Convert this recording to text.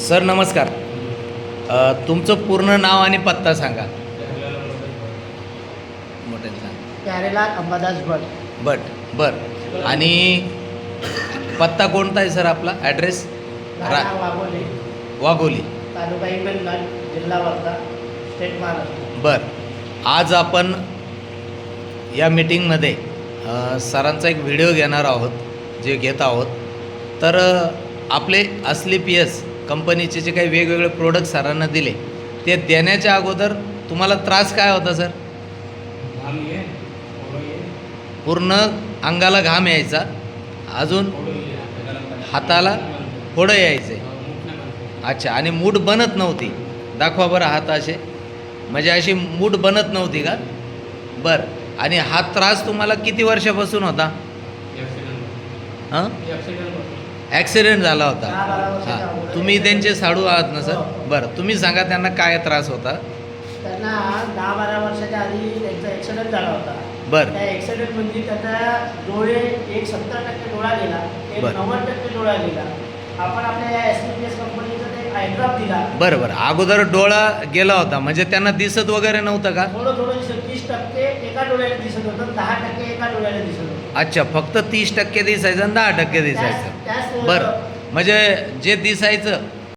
Sir नमस्कार. तुमचं पूर्ण नाव आणि पत्ता सांगा. मोठ्याने सांगा. प्यारेलाल अंबादास भट. बर. आणि पत्ता कोणता आहे सर आपला? ॲड्रेस? राणा वाघोली, वाघोली. तालुका हिंगणघाट, जिल्हा वर्धा, स्टेट महाराष्ट्र. बर. आज आपण या मीटिंगमध्ये सरांचा एक व्हिडिओ घेणार आहोत, जे घेत आहोत. तर आपले असली पी एस कंपनीचे जे काही वेगवेगळे प्रोडक्ट सरांना दिले, ते देण्याच्या अगोदर तुम्हाला त्रास काय होता सर? पूर्ण अंगाला घाम यायचा, अजून हाताला फोडं यायचे. अच्छा. आणि मूठ बनत नव्हती. दाखवा बरं हात असे, म्हणजे अशी मूठ बनत नव्हती का? बरं. आणि हा त्रास तुम्हाला किती वर्षापासून होता? हां, ॲक्सिडेंट झाला होता. 10-12 वर्षाच्या हां, अगोदर. तुम्ही त्यांचे साडू आहात ना सर? हो. बरं. तुम्ही सांगा त्यांना काय त्रास होता? त्यांना 10-12 वर्षाच्या आधी त्यांचा ॲक्सिडेंट झाला होता. बरं. त्या ॲक्सिडेंटमध्ये त्यांना डोळे एक 70% डोळा गेला, एक बरं. 90% डोळा गेला. आपण आपल्या या SPPS कंपनीचा ते आयड्रॉप दिला. बरं बरं. अगोदर डोळा गेला होता म्हणजे त्यांना दिसत वगैरे नव्हतं का? थोडं थोडं दिसत, 30% एका डोळ्याला दिसत होतं, 10% एका डोळ्याला दिसत होतं. अच्छा. फक्त 30% दिसायचं आणि 10% दिसायचं. त्याच बरं. म्हणजे जे दिसायचं